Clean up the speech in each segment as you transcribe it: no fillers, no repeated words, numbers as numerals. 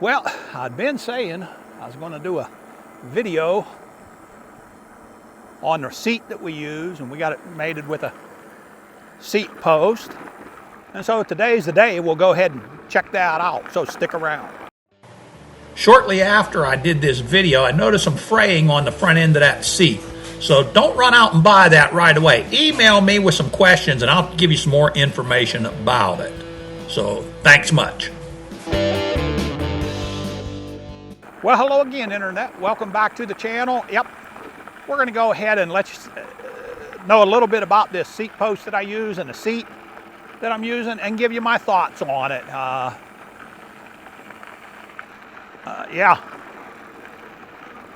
Well, I'd been saying I was going to do a video on the seat that we use, and we got it mated with a seat post. And so today's the day. We'll go ahead and check that out, so stick around. Shortly after I did this video, I noticed some fraying on the front end of that seat. So don't run out and buy that right away. Email me with some questions and I'll give you some more information about it. So thanks much. Well, hello again, Internet. Welcome back to the channel. Yep, we're going to go ahead and let you know a little bit about this seat post that I use and the seat that I'm using and give you my thoughts on it. Yeah.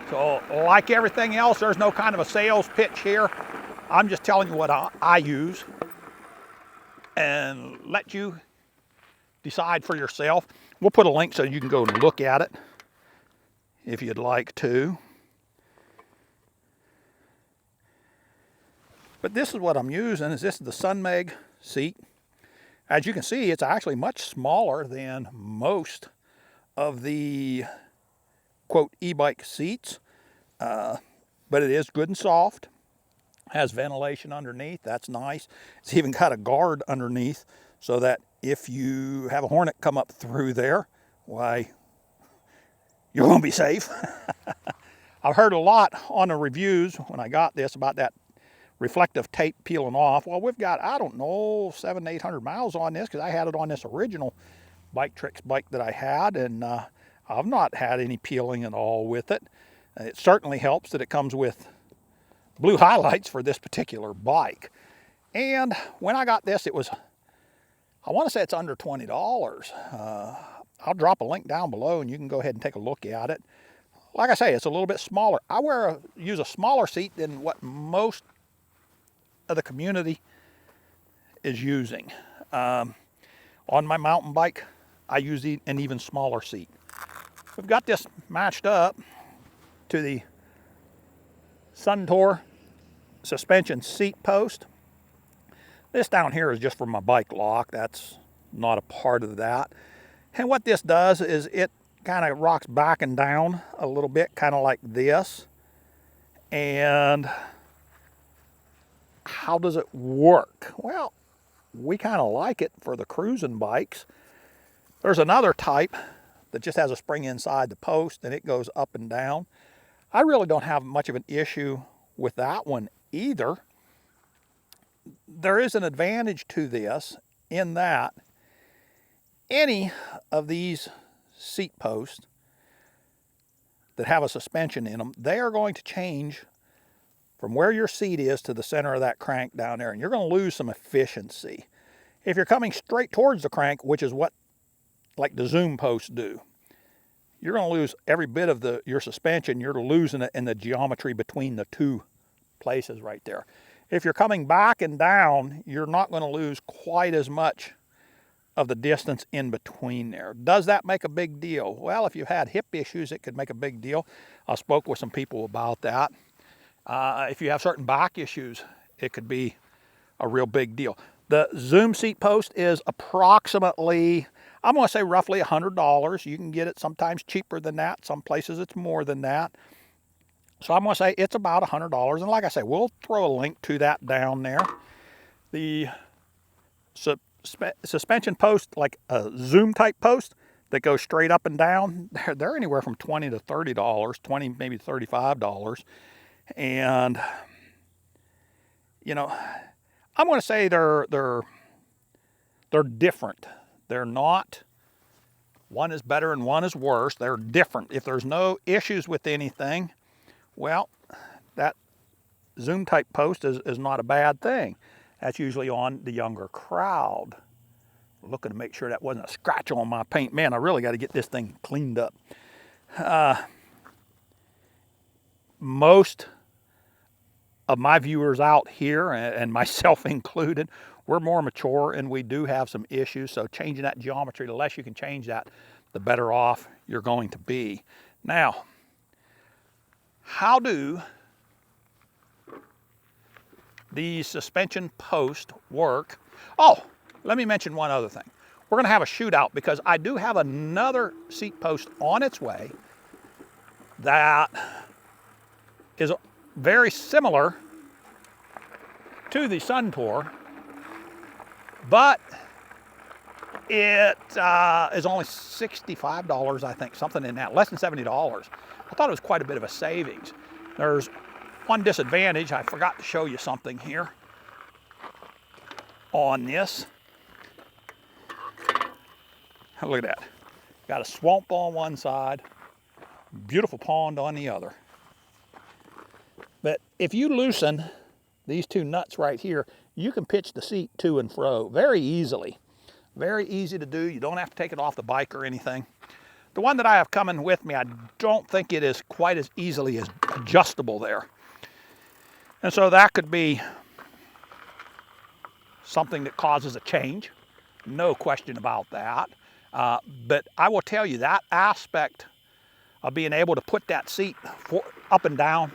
So, like everything else, there's no kind of a sales pitch here. I'm just telling you what I use and let you decide for yourself. We'll put a link so you can go and look at it if you'd like to. But this is what I'm using. This is the Sunmeg seat. As you can see, it's actually much smaller than most of the quote e-bike seats, but it is good and soft. Has ventilation underneath. That's nice. It's even got a guard underneath so that if you have a hornet come up through there, why, you're going to be safe. I've heard a lot on the reviews when I got this about that reflective tape peeling off. Well, we've got, I don't know, 700 to 800 miles on this because I had it on this original Biktrix bike that I had, and I've not had any peeling at all with it. It certainly helps that it comes with blue highlights for this particular bike. And when I got this, it was, I want to say it's under $20. I'll drop a link down below and you can go ahead and take a look at it. Like I say, it's a little bit smaller. I use a smaller seat than what most of the community is using. On my mountain bike, I use an even smaller seat. We've got this matched up to the Suntour suspension seat post. This down here is just for my bike lock. That's not a part of that. And what this does is it kind of rocks back and down a little bit, kind of like this. And how does it work? Well, we kind of like it for the cruising bikes. There's another type that just has a spring inside the post and it goes up and down. I really don't have much of an issue with that one either. There is an advantage to this in that any of these seat posts that have a suspension in them, they are going to change from where your seat is to the center of that crank down there, and you're going to lose some efficiency. If you're coming straight towards the crank, which is what like the zoom posts do, you're going to lose every bit of your suspension. You're losing it in the geometry between the two places right there. If you're coming back and down, you're not going to lose quite as much of the distance in between there. Does that make a big deal? Well, if you had hip issues, it could make a big deal. I spoke with some people about that. If you have certain back issues, it could be a real big deal. The zoom seat post is approximately, I'm going to say roughly $100. You can get it sometimes cheaper than that. Some places it's more than that. So I'm going to say it's about $100. And like I say, we'll throw a link to that down there. The suspension post, like a zoom type post that goes straight up and down, they're anywhere from $20 to $30, $20 maybe $35. And you know, I'm going to say they're different. They're not, one is better and one is worse. They're different. If there's no issues with anything, well, that zoom type post is not a bad thing. That's usually on the younger crowd. Looking to make sure that wasn't a scratch on my paint. Man, I really got to get this thing cleaned up. Most of my viewers out here, and myself included, we're more mature and we do have some issues. So changing that geometry, the less you can change that, the better off you're going to be. Now, how do these suspension posts work? Oh, let me mention one other thing. we're going to have a shootout because I do have another seat post on its way that is very similar to the Suntour, but it is only $65, I think, something in that, less than $70. I thought it was quite a bit of a savings. There's one disadvantage. I forgot to show you something here on this. Look at that. Got a swamp on one side, beautiful pond on the other. But if you loosen these two nuts right here, you can pitch the seat to and fro very easily. Very easy to do. You don't have to take it off the bike or anything. The one that I have coming with me, I don't think it is quite as easily as adjustable there. And so that could be something that causes a change. No question about that. But I will tell you that aspect of being able to put that seat up and down,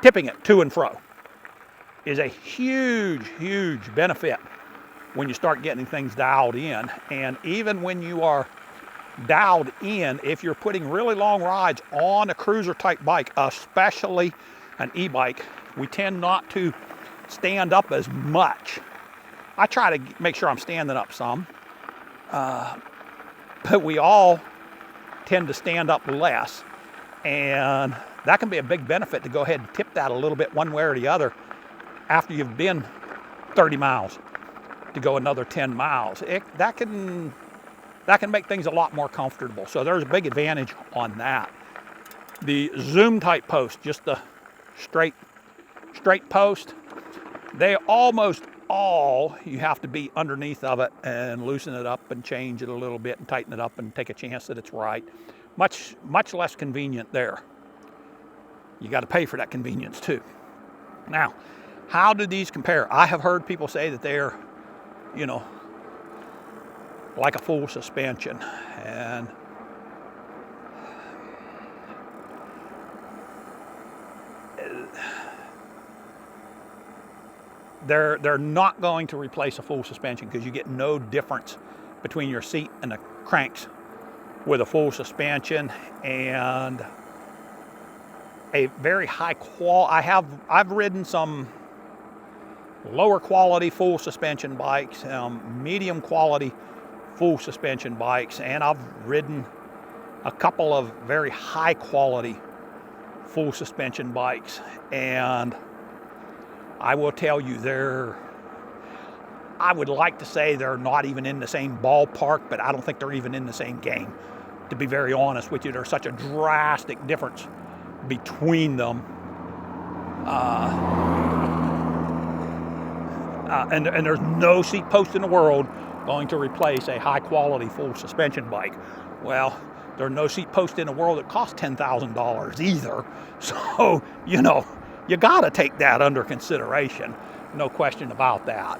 tipping it to and fro, is a huge, huge benefit when you start getting things dialed in. And even when you are dialed in, if you're putting really long rides on a cruiser type bike, especially an e-bike, we tend not to stand up as much. I try to make sure I'm standing up some. But we all tend to stand up less, and that can be a big benefit to go ahead and tip that a little bit one way or the other after you've been 30 miles to go another 10 miles. That can make things a lot more comfortable. So there's a big advantage on that. The zoom type post, just the straight post, they almost all, you have to be underneath of it and loosen it up and change it a little bit and tighten it up and take a chance that it's right. Much less convenient there. You got to pay for that convenience too. Now, how do these compare? I have heard people say that they're, you know, like a full suspension, and they're not going to replace a full suspension because you get no difference between your seat and the cranks with a full suspension. And a very high quality, I've ridden some lower quality full suspension bikes, medium quality full suspension bikes, and I've ridden a couple of very high quality full suspension bikes, and I will tell you, I would like to say they're not even in the same ballpark, but I don't think they're even in the same game. To be very honest with you, there's such a drastic difference between them. And there's no seat post in the world going to replace a high quality full suspension bike. Well, there are no seat posts in the world that cost $10,000 either. So, you know, you got to take that under consideration. No question about that.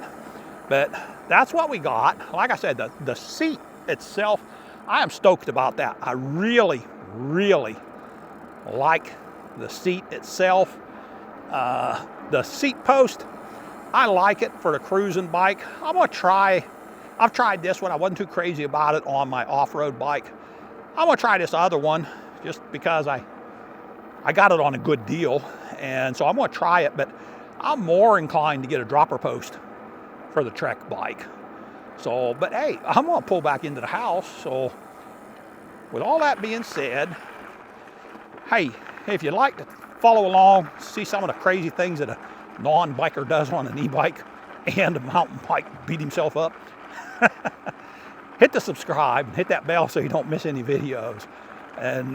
But that's what we got. Like I said, the seat itself, I am stoked about that. I really, really like the seat itself. The seat post, I like it for the cruising bike. I've tried this one. I wasn't too crazy about it on my off-road bike. I'm gonna try this other one just because I got it on a good deal. And so I'm gonna try it, but I'm more inclined to get a dropper post for the Trek bike. So, but hey, I'm gonna pull back into the house. So with all that being said, hey, if you'd like to follow along, see some of the crazy things that a non-biker does on an e-bike and a mountain bike, beat himself up, hit the subscribe and hit that bell so you don't miss any videos. And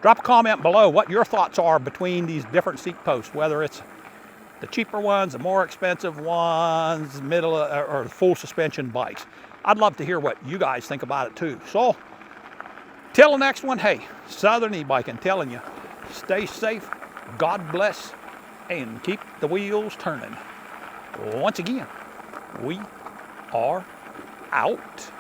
drop a comment below what your thoughts are between these different seat posts, whether it's the cheaper ones, the more expensive ones, middle or full suspension bikes. I'd love to hear what you guys think about it too. So, till the next one, hey, Southern E-Biking telling you, stay safe, God bless, and keep the wheels turning. Once again, we are out.